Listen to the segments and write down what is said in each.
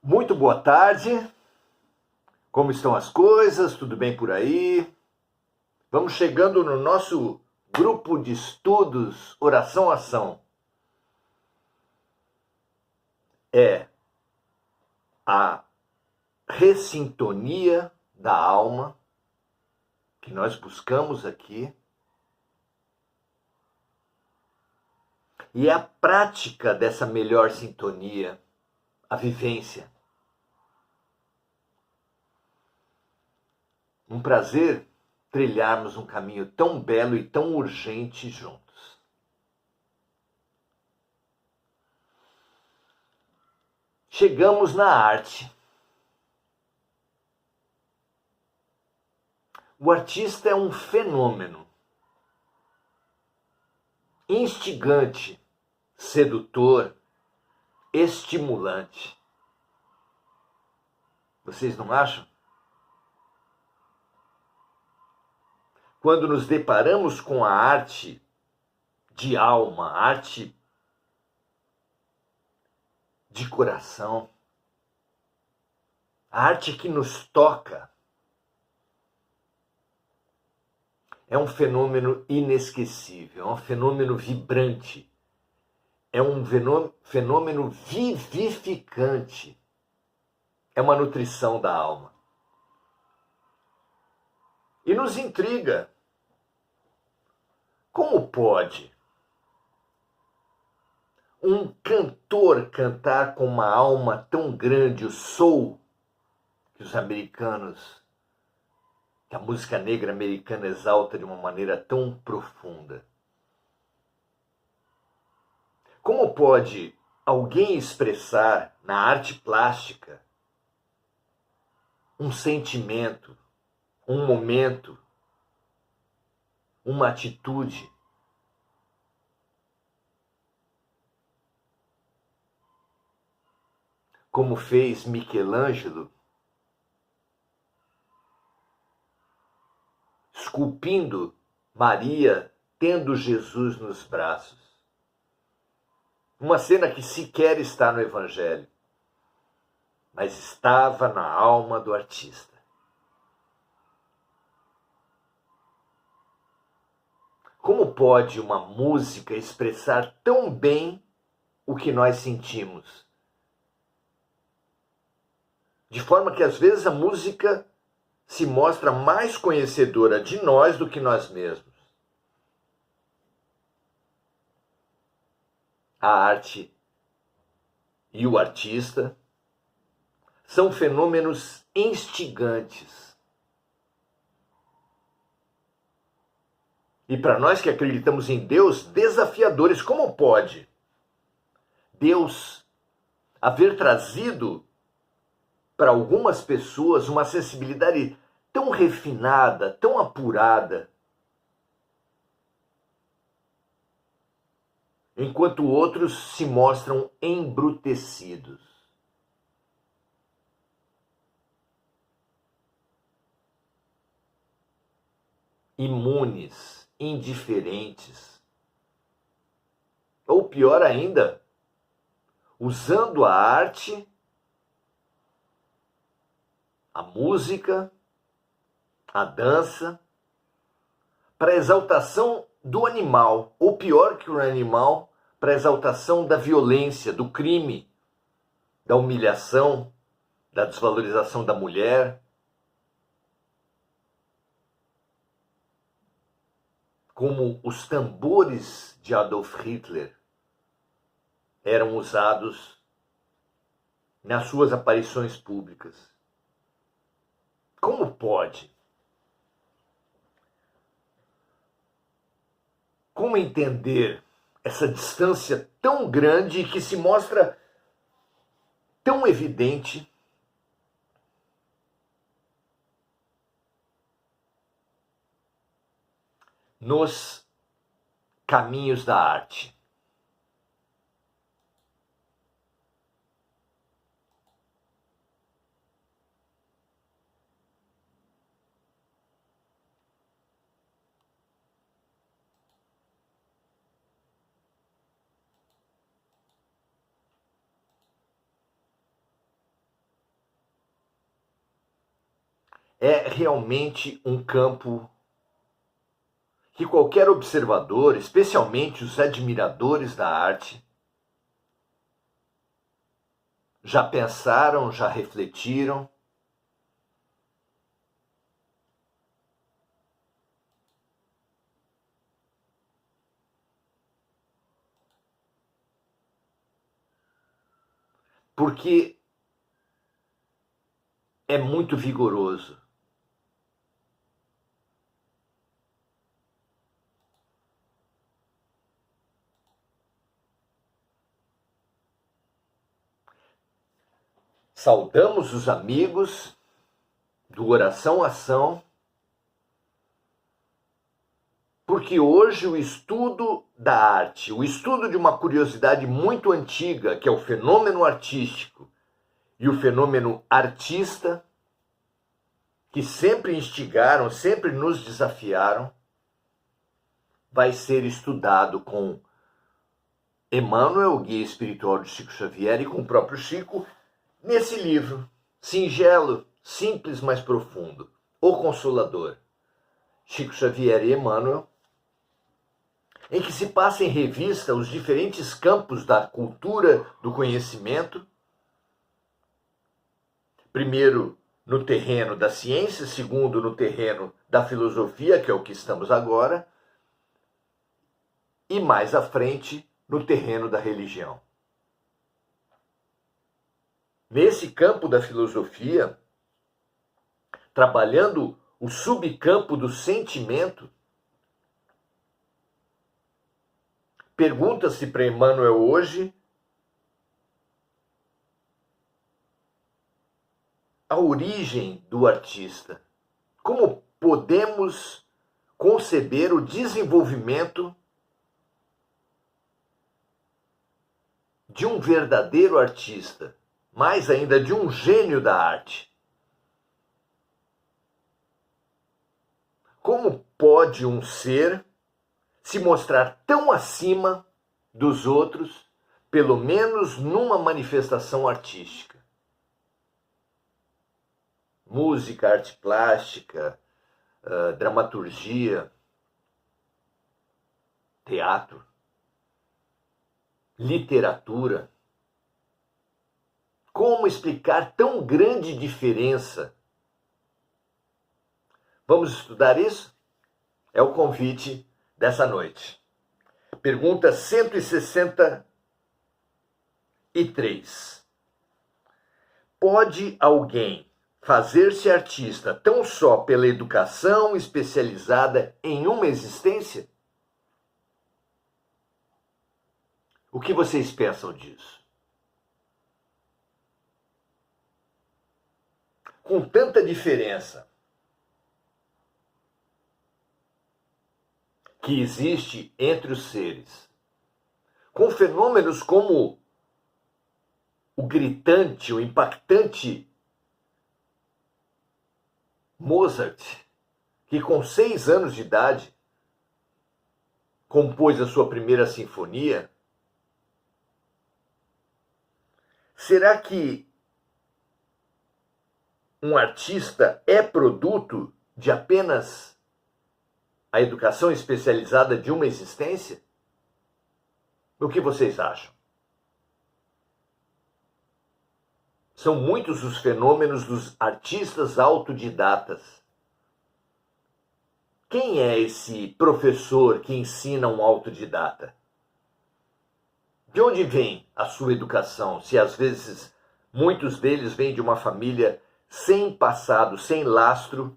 Muito boa tarde, como estão as coisas? Tudo bem por aí? Vamos chegando no nosso grupo de estudos Oração Ação. É a ressintonia da alma que nós buscamos aqui e é a prática dessa melhor sintonia, a vivência. Um prazer trilharmos um caminho tão belo e tão urgente juntos. Chegamos na arte. O artista é um fenômeno instigante, sedutor, estimulante. Vocês não acham? Quando nos deparamos com a arte de alma, arte de coração, a arte que nos toca, é um fenômeno inesquecível, é um fenômeno vibrante, é um fenômeno vivificante, é uma nutrição da alma. E nos intriga. Como pode um cantor cantar com uma alma tão grande, o soul, que os americanos, que a música negra americana exalta de uma maneira tão profunda? Como pode alguém expressar na arte plástica um sentimento, um momento, uma atitude? Como fez Michelangelo, esculpindo Maria tendo Jesus nos braços. Uma cena que sequer está no Evangelho, mas estava na alma do artista. Como pode uma música expressar tão bem o que nós sentimos? De forma que às vezes a música se mostra mais conhecedora de nós do que nós mesmos. A arte e o artista são fenômenos instigantes. E para nós que acreditamos em Deus, desafiadores. Como pode Deus haver trazido para algumas pessoas uma sensibilidade tão refinada, tão apurada, enquanto outros se mostram embrutecidos? Imunes, indiferentes, ou pior ainda, usando a arte, a música, a dança, para a exaltação do animal, ou pior que o animal, para a exaltação da violência, do crime, da humilhação, da desvalorização da mulher. Como os tambores de Adolf Hitler eram usados nas suas aparições públicas. Como pode? Como entender essa distância tão grande que se mostra tão evidente nos caminhos da arte? é realmente um campo que qualquer observador, especialmente os admiradores da arte, já pensaram, já refletiram. Porque é muito vigoroso. Saudamos os amigos do Oração Ação, porque hoje o estudo da arte, o estudo de uma curiosidade muito antiga, que é o fenômeno artístico e o fenômeno artista, que sempre instigaram, sempre nos desafiaram, vai ser estudado com Emmanuel, o guia espiritual de Chico Xavier, e com o próprio Chico, nesse livro, singelo, simples, mas profundo, O Consolador, Chico Xavier e Emmanuel, em que se passa em revista os diferentes campos da cultura do conhecimento, primeiro no terreno da ciência, segundo no terreno da filosofia, que é o que estamos agora, e mais à frente no terreno da religião. Nesse campo da filosofia, trabalhando o subcampo do sentimento, pergunta-se para Emmanuel hoje a origem do artista. Como podemos conceber o desenvolvimento de um verdadeiro artista, mais ainda de um gênio da arte? Como pode um ser se mostrar tão acima dos outros, pelo menos numa manifestação artística? Música, arte plástica, dramaturgia, teatro, literatura. Como explicar tão grande diferença? Vamos estudar isso? É o convite dessa noite. Pergunta 163. Pode alguém fazer-se artista tão só pela educação especializada em uma existência? O que vocês pensam disso? Com tanta diferença que existe entre os seres, com fenômenos como o gritante, o impactante Mozart, que com 6 anos de idade compôs a sua primeira sinfonia. Será que um artista é produto de apenas a educação especializada de uma existência? O que vocês acham? São muitos os fenômenos dos artistas autodidatas. Quem é esse professor que ensina um autodidata? De onde vem a sua educação, se às vezes muitos deles vêm de uma família sem passado, sem lastro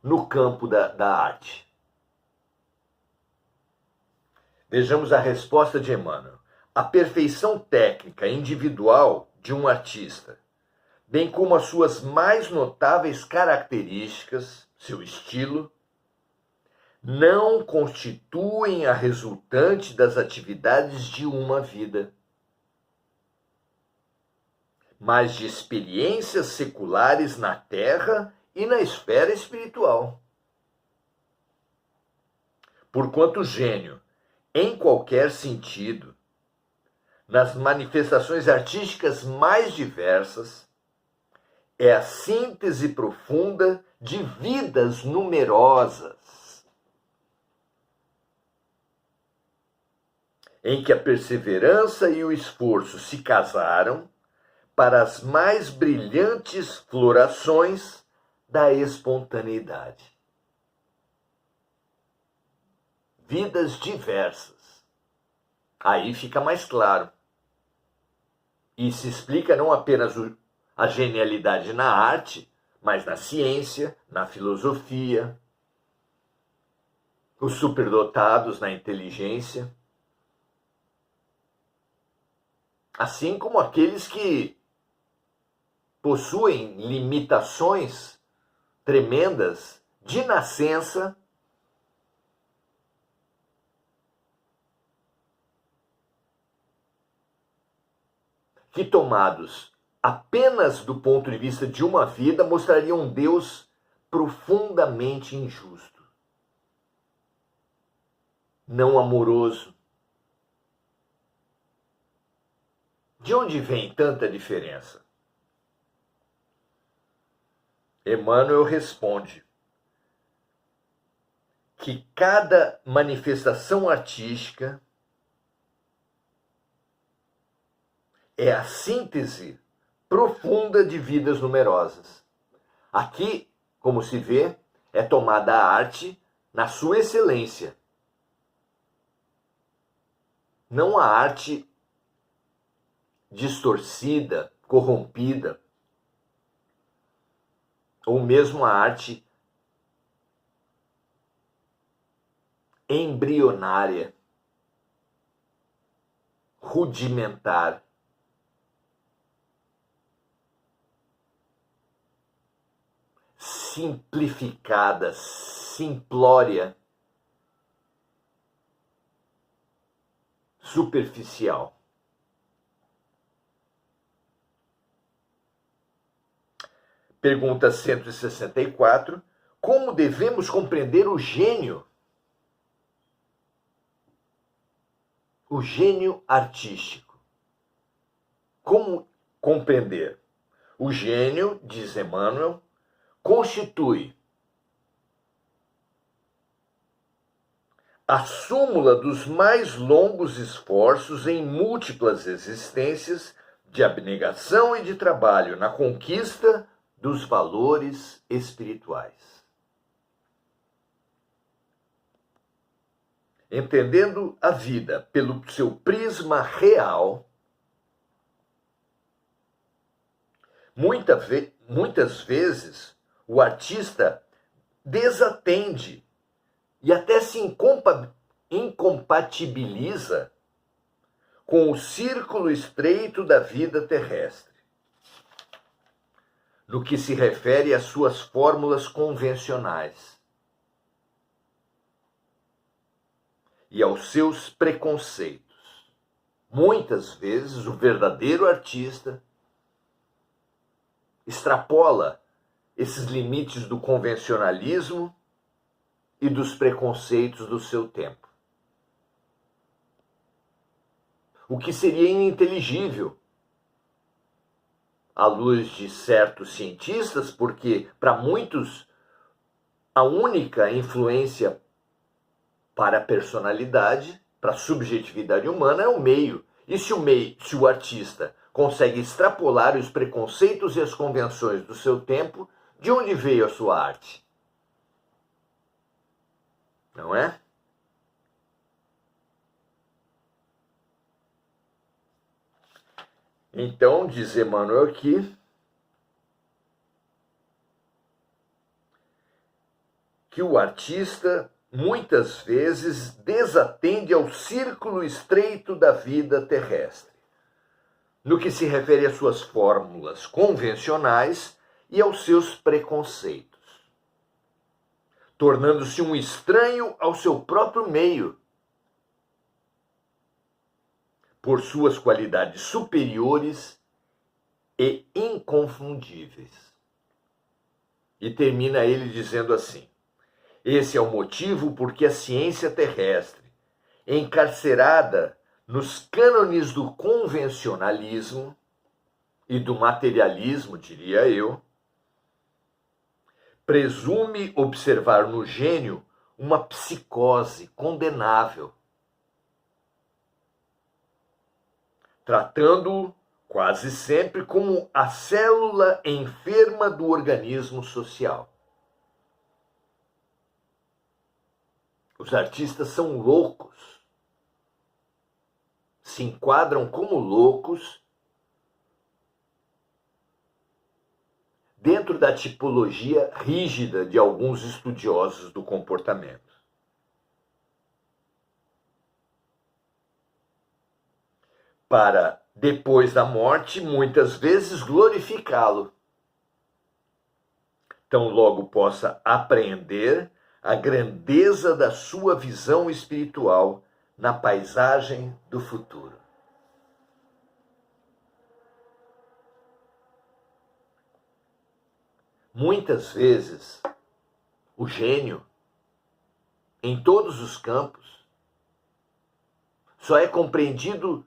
no campo da arte? Vejamos a resposta de Emmanuel. A perfeição técnica individual de um artista, bem como as suas mais notáveis características, seu estilo, não constituem a resultante das atividades de uma vida, mas de experiências seculares na terra e na esfera espiritual. Porquanto o gênio, em qualquer sentido, nas manifestações artísticas mais diversas, é a síntese profunda de vidas numerosas, em que a perseverança e o esforço se casaram para as mais brilhantes florações da espontaneidade. Vidas diversas. Aí fica mais claro. E se explica não apenas a genialidade na arte, mas na ciência, na filosofia, os superdotados na inteligência, assim como aqueles que possuem limitações tremendas de nascença, que tomados apenas do ponto de vista de uma vida mostrariam um Deus profundamente injusto, não amoroso. De onde vem tanta diferença? Emmanuel responde que cada manifestação artística é a síntese profunda de vidas numerosas. Aqui, como se vê, é tomada a arte na sua excelência. Não a arte distorcida, corrompida, ou mesmo a arte embrionária, rudimentar, simplificada, simplória, superficial. Pergunta 164. Como devemos compreender o gênio? O gênio artístico. Como compreender? O gênio, diz Emmanuel, constitui a súmula dos mais longos esforços em múltiplas existências de abnegação e de trabalho na conquista dos valores espirituais. Entendendo a vida pelo seu prisma real, muitas vezes o artista desatende e até se incompatibiliza com o círculo estreito da vida terrestre, no que se refere às suas fórmulas convencionais e aos seus preconceitos. Muitas vezes o verdadeiro artista extrapola esses limites do convencionalismo e dos preconceitos do seu tempo. O que seria ininteligível à luz de certos cientistas, porque para muitos a única influência para a personalidade, para a subjetividade humana é o meio. E se o artista consegue extrapolar os preconceitos e as convenções do seu tempo, de onde veio a sua arte? Não é? Então, diz Emmanuel aqui, que o artista muitas vezes desatende ao círculo estreito da vida terrestre, no que se refere às suas fórmulas convencionais e aos seus preconceitos, tornando-se um estranho ao seu próprio meio, por suas qualidades superiores e inconfundíveis. E termina ele dizendo assim: esse é o motivo porque a ciência terrestre, encarcerada nos cânones do convencionalismo e do materialismo, diria eu, presume observar no gênio uma psicose condenável, tratando-o quase sempre como a célula enferma do organismo social. Os artistas são loucos, se enquadram como loucos dentro da tipologia rígida de alguns estudiosos do comportamento. Para, depois da morte, muitas vezes glorificá-lo. Tão logo possa apreender a grandeza da sua visão espiritual na paisagem do futuro. Muitas vezes, o gênio, em todos os campos, só é compreendido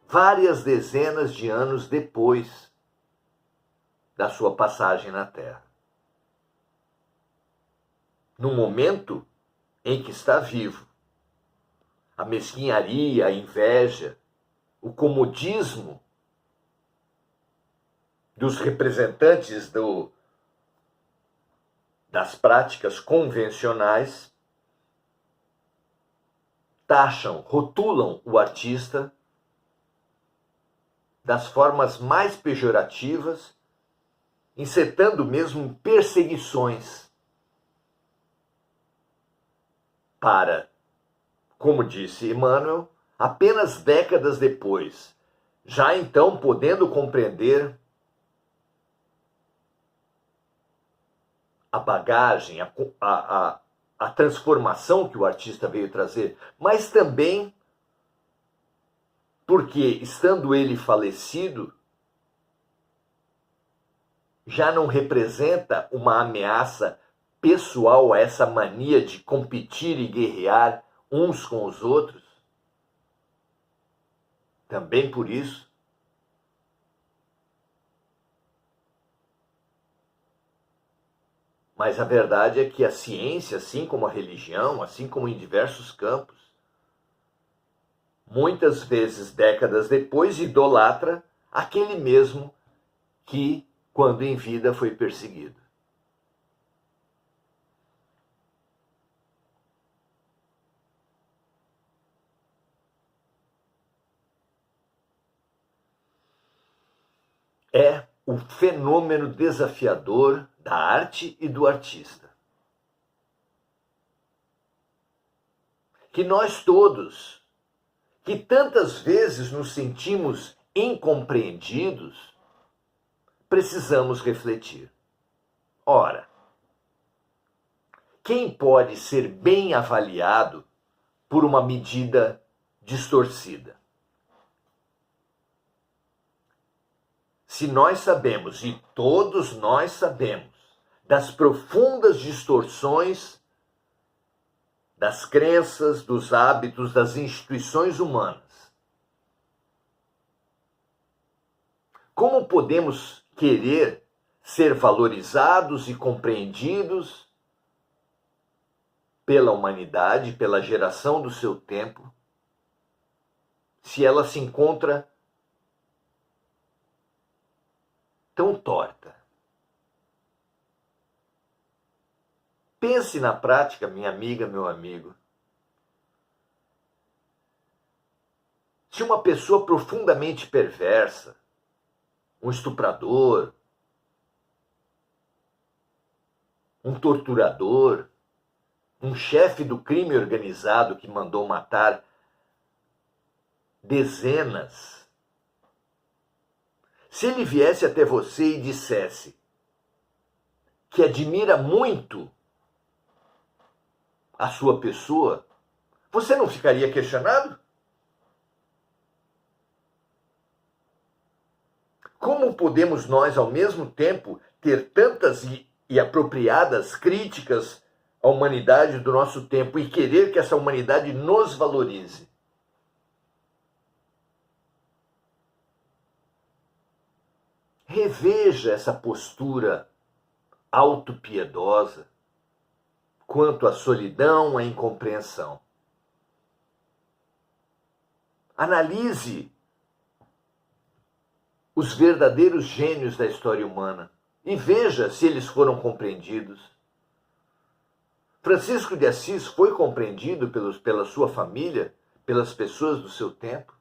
várias dezenas de anos depois da sua passagem na Terra. No momento em que está vivo, a mesquinharia, a inveja, o comodismo dos representantes das práticas convencionais taxam, rotulam o artista das formas mais pejorativas, incitando mesmo perseguições para, como disse Emmanuel, apenas décadas depois, já então podendo compreender a bagagem, a transformação que o artista veio trazer, mas também porque, estando ele falecido, já não representa uma ameaça pessoal a essa mania de competir e guerrear uns com os outros. Também por isso, mas a verdade é que a ciência, assim como a religião, assim como em diversos campos, muitas vezes, décadas depois, idolatra aquele mesmo que, quando em vida, foi perseguido. É o fenômeno desafiador da arte e do artista. Que nós todos, que tantas vezes nos sentimos incompreendidos, precisamos refletir. Ora, quem pode ser bem avaliado por uma medida distorcida? Se nós sabemos, e todos nós sabemos, das profundas distorções das crenças, dos hábitos, das instituições humanas, como podemos querer ser valorizados e compreendidos pela humanidade, pela geração do seu tempo, se ela se encontra tão torta? Pense na prática, minha amiga, meu amigo. Se uma pessoa profundamente perversa, um estuprador, um torturador, um chefe do crime organizado que mandou matar dezenas, se ele viesse até você e dissesse que admira muito a sua pessoa, você não ficaria questionado? Como podemos nós, ao mesmo tempo, ter tantas e apropriadas críticas à humanidade do nosso tempo e querer que essa humanidade nos valorize? Reveja essa postura autopiedosa quanto à solidão, à incompreensão. Analise os verdadeiros gênios da história humana e veja se eles foram compreendidos. Francisco de Assis foi compreendido pela sua família, pelas pessoas do seu tempo?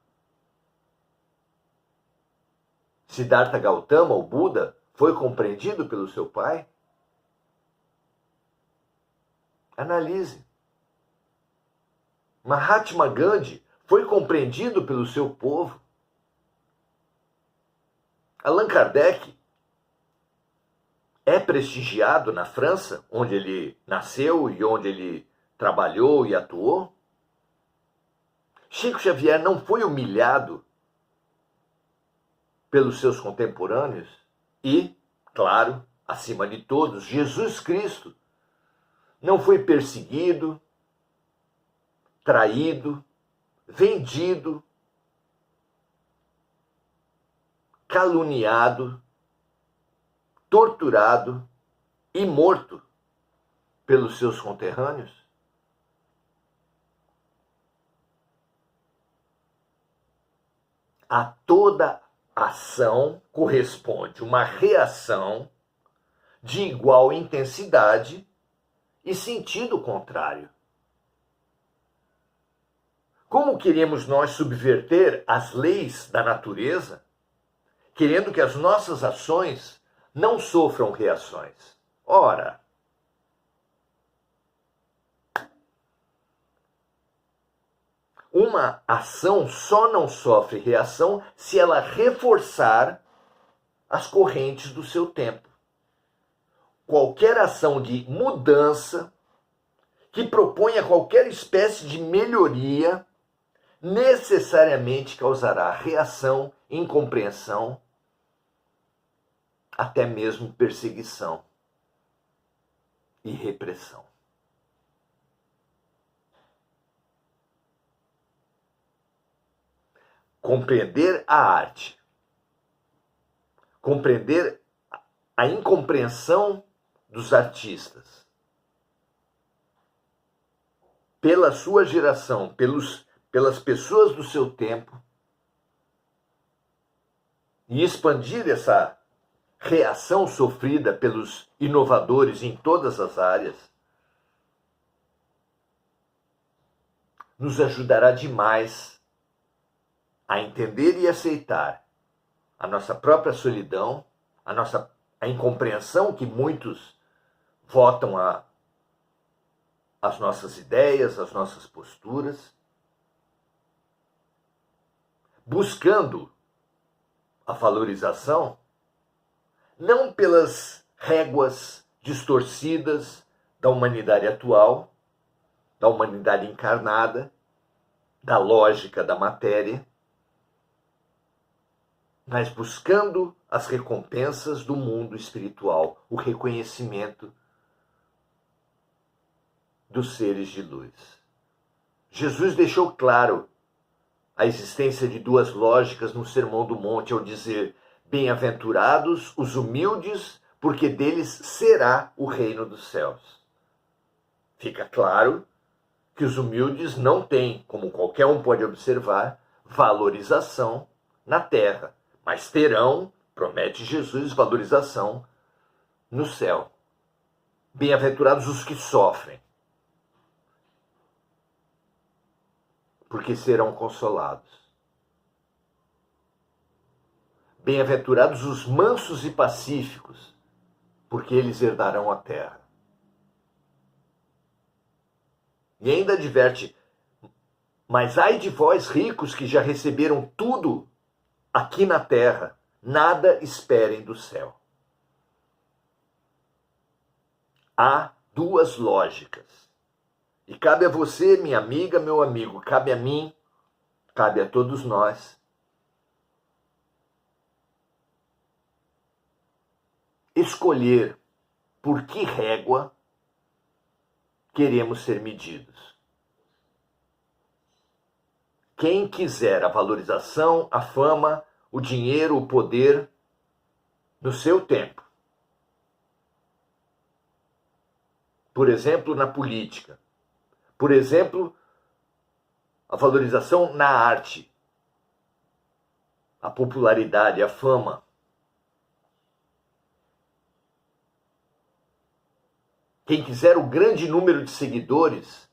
Siddhartha Gautama, o Buda, foi compreendido pelo seu pai? Analise. Mahatma Gandhi foi compreendido pelo seu povo? Allan Kardec é prestigiado na França, onde ele nasceu e onde ele trabalhou e atuou? Chico Xavier não foi humilhado pelos seus contemporâneos? E, claro, acima de todos, Jesus Cristo não foi perseguido, traído, vendido, caluniado, torturado e morto pelos seus conterrâneos? A toda ação corresponde uma reação de igual intensidade e sentido contrário. Como queremos nós subverter as leis da natureza, querendo que as nossas ações não sofram reações? Ora, uma ação só não sofre reação se ela reforçar as correntes do seu tempo. Qualquer ação de mudança que proponha qualquer espécie de melhoria necessariamente causará reação, incompreensão, até mesmo perseguição e repressão. Compreender a arte, compreender a incompreensão dos artistas pela sua geração, pelas pessoas do seu tempo, e expandir essa reação sofrida pelos inovadores em todas as áreas, nos ajudará demais a entender e aceitar a nossa própria solidão, a incompreensão que muitos votam as nossas ideias, as nossas posturas, buscando a valorização não pelas réguas distorcidas da humanidade atual, da humanidade encarnada, da lógica da matéria, mas buscando as recompensas do mundo espiritual, o reconhecimento dos seres de luz. Jesus deixou claro a existência de duas lógicas no Sermão do Monte ao dizer: bem-aventurados os humildes, porque deles será o reino dos céus. Fica claro que os humildes não têm, como qualquer um pode observar, valorização na terra, mas terão, promete Jesus, valorização no céu. Bem-aventurados os que sofrem, porque serão consolados. Bem-aventurados os mansos e pacíficos, porque eles herdarão a terra. E ainda adverte: mas ai de vós ricos que já receberam tudo aqui na terra, nada esperem do céu. Há duas lógicas. E cabe a você, minha amiga, meu amigo, cabe a mim, cabe a todos nós, escolher por que régua queremos ser medidos. Quem quiser a valorização, a fama, o dinheiro, o poder, no seu tempo, Por exemplo, na política. Por exemplo, a valorização na arte, a popularidade, a fama. Quem quiser o grande número de seguidores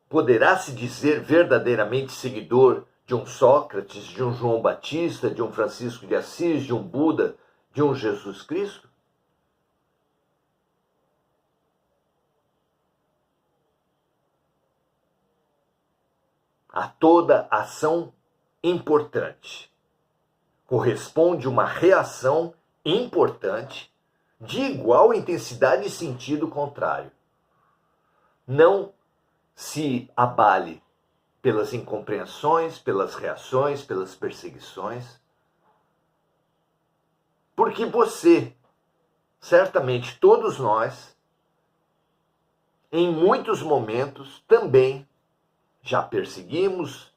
poderá se dizer verdadeiramente seguidor de um Sócrates, de um João Batista, de um Francisco de Assis, de um Buda, de um Jesus Cristo? A toda ação importante corresponde uma reação importante de igual intensidade e sentido contrário. Não se abale pelas incompreensões, pelas reações, pelas perseguições, porque você, certamente todos nós, em muitos momentos também já perseguimos,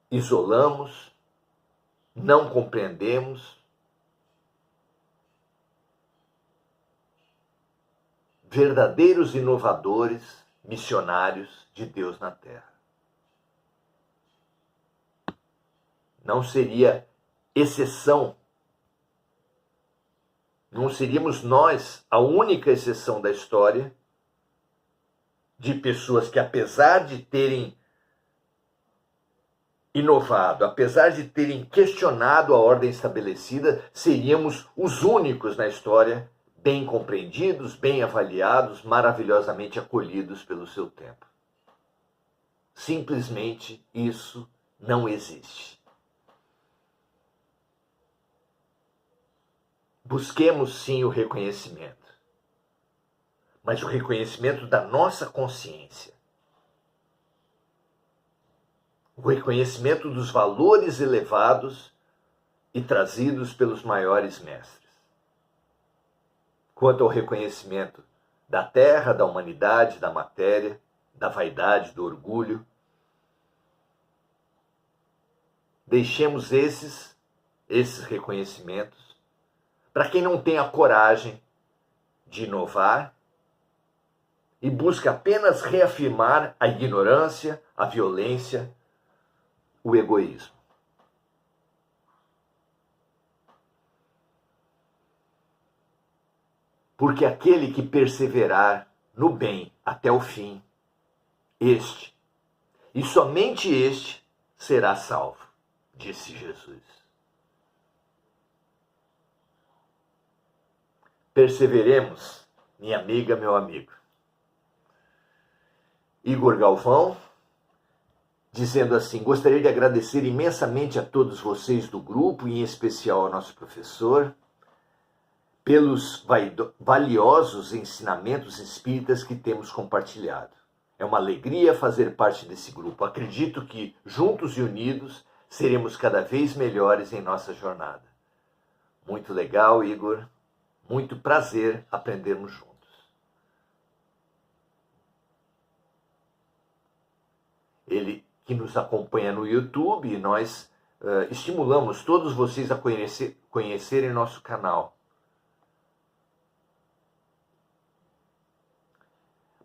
isolamos, não compreendemos, verdadeiros inovadores, missionários de Deus na Terra. Não seria exceção, não seríamos nós a única exceção da história de pessoas que, apesar de terem inovado, apesar de terem questionado a ordem estabelecida, seríamos os únicos na história bem compreendidos, bem avaliados, maravilhosamente acolhidos pelo seu tempo. Simplesmente isso não existe. Busquemos sim o reconhecimento, mas o reconhecimento da nossa consciência. O reconhecimento dos valores elevados e trazidos pelos maiores mestres. Quanto ao reconhecimento da terra, da humanidade, da matéria, da vaidade, do orgulho, deixemos esses reconhecimentos para quem não tem a coragem de inovar e busca apenas reafirmar a ignorância, a violência, o egoísmo. Porque aquele que perseverar no bem até o fim, este, e somente este, será salvo, disse Jesus. Perseveremos, minha amiga, meu amigo. Igor Galvão, dizendo assim: gostaria de agradecer imensamente a todos vocês do grupo, e em especial ao nosso professor, pelos valiosos ensinamentos espíritas que temos compartilhado. É uma alegria fazer parte desse grupo. Acredito que, juntos e unidos, seremos cada vez melhores em nossa jornada. Muito legal, Igor. Muito prazer aprendermos juntos. Ele que nos acompanha no YouTube, e nós estimulamos todos vocês a conhecerem nosso canal.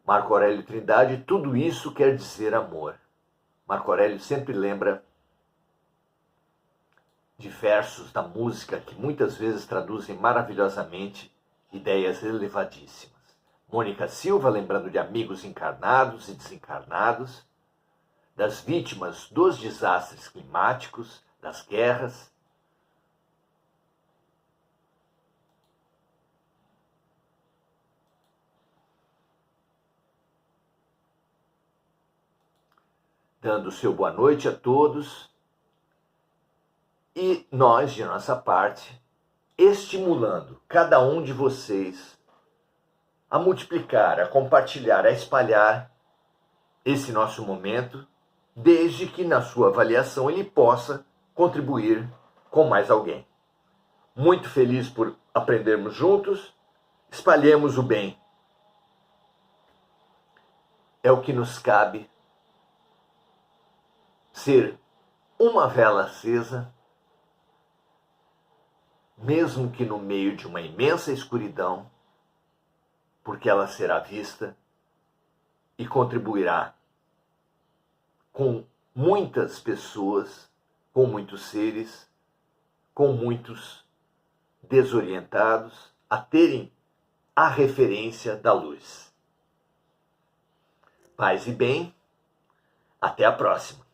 Marco Aurélio Trindade, tudo isso quer dizer amor. Marco Aurélio sempre lembra de versos da música que muitas vezes traduzem maravilhosamente ideias elevadíssimas. Mônica Silva lembrando de amigos encarnados e desencarnados, das vítimas dos desastres climáticos, das guerras. Dando seu boa noite a todos. E nós, de nossa parte, estimulando cada um de vocês a multiplicar, a compartilhar, a espalhar esse nosso momento, desde que na sua avaliação ele possa contribuir com mais alguém. Muito feliz por aprendermos juntos, espalhemos o bem. É o que nos cabe, ser uma vela acesa mesmo que no meio de uma imensa escuridão, porque ela será vista e contribuirá com muitas pessoas, com muitos seres, com muitos desorientados a terem a referência da luz. Paz e bem, até a próxima.